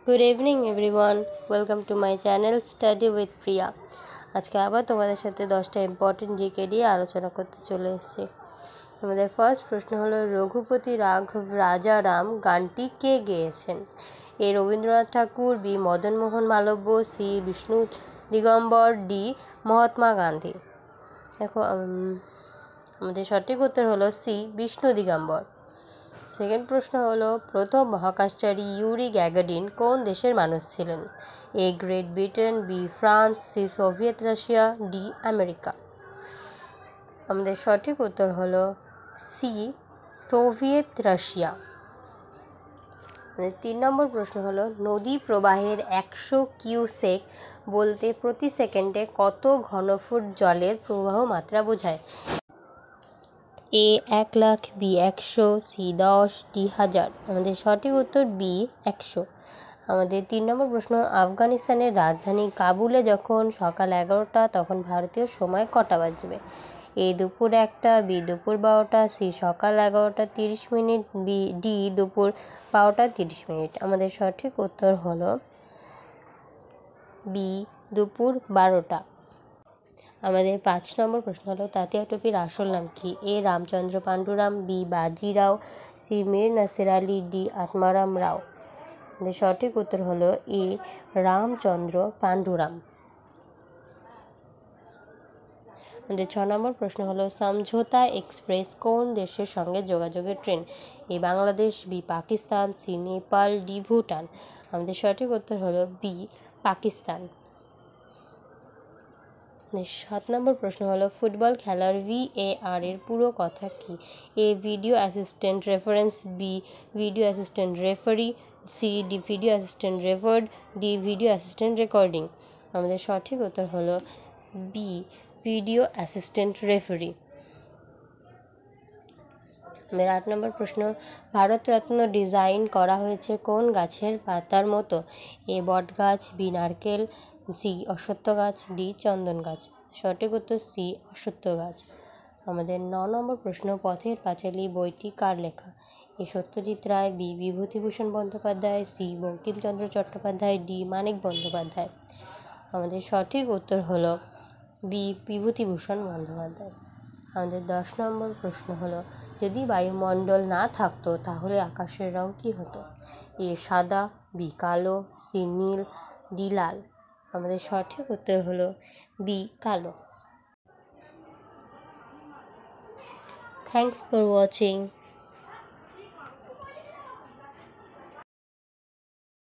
Good evening everyone, welcome to my channel study with Priya. আজকে আবার তোমাদের সাথে 10টা ইম্পর্টেন্ট জিকে দিয়ে আলোচনা করতে চলে এসেছি। আমাদের ফার্স্ট প্রশ্ন হলো, রঘুপতি রাঘব রাজা রাম গানটি কে গেয়েছেন? A Rabindranath Tagore, B Madan Mohan Malviya, C Vishnu Digambar, D Mahatma Gandhi. দেখো আমাদের সঠিক উত্তর হলো সি বিষ্ণু দিগম্বর। সেকেন্ড প্রশ্ন হলো, প্রথম মহাকাশচারী ইউরি গ্যাগারিন কোন দেশের মানুষ ছিলেন? A Great Britain, B France, C Soviet Russia, D America. আমাদের সঠিক উত্তর হলো সি সোভিয়েত রাশিয়া। 3 নম্বর প্রশ্ন হলো, নদী প্রবাহের 100 কিউসেক বলতে প্রতি সেকেন্ডে কত ঘনফুট জলের প্রবাহ মাত্রা বোঝায়? এ 1,00,000, বি 100, সি 10, ডি 1000। আমাদের সঠিক উত্তর বি 100। আমাদের 3 নম্বর প্রশ্ন, আফগানিস্তানের রাজধানী কাবুলে যখন সকাল 11টা তখন ভারতীয় সময় কটা বাজবে? এ দুপুর 1টা, বি দুপুর 12টা, সি সকাল 11টা 30 মিনিট, ডি দুপুর 12টা 30 মিনিট। আমাদের সঠিক উত্তর হলো বি দুপুর 12টা। আমাদের 5 নম্বর প্রশ্ন হলো, তাতিয়া টুপির আসল নাম কি? A Ramchandra Panduram, B Bajirao, C Mir Nasir Ali, D Atmaram Rao. আমাদের সঠিক উত্তর হলো এ রামচন্দ্র পাণ্ডুরাম। আমাদের 6 নম্বর প্রশ্ন হলো, সমঝোতা এক্সপ্রেস কোন দেশের সঙ্গে যোগাযোগের train? A Bangladesh, B Pakistan, C Nepal, D Bhutan. আমাদের সঠিক উত্তর হলো বি পাকিস্তান। 7 নম্বর প্রশ্ন হলো, ফুটবল খেলার VAR এর পুরো কথা কি? A video assistant reference, B video assistant referee, C D video assistant referred, D video assistant recording. আমাদের সঠিক উত্তর হলো বি ভিডিও অ্যাসিস্ট্যান্ট রেফারি। আমাদের 8 নম্বর প্রশ্ন, ভারতরত্ন ডিজাইন করা হয়েছে কোন গাছের পাতার মতো? এ বট গাছ, বি নারকেল, সি অশ্বত্থ গাছ, ডি চন্দন গাছ। সঠিক উত্তর সি অশ্বত্থ গাছ। আমাদের 9 নম্বর প্রশ্ন, পথের পাঁচালী বইটি কার লেখা? A Satyajit Ray, B Bibhutibhushan Bandyopadhyay, C Bankimchandra Chattopadhyay, D Manik Bandyopadhyay. আমাদের সঠিক উত্তর হলো বি বিভূতিভূষণ বন্দ্যোপাধ্যায়। আমাদের 10 নম্বর প্রশ্ন হলো, যদি বায়ুমণ্ডল না থাকতো তাহলে আকাশের রং কী হতো? এ সাদা, বি কালো, সি নীল, ডি লাল। আমাদের সঠিক উত্তর হলো বি কালো। Thanks for watching.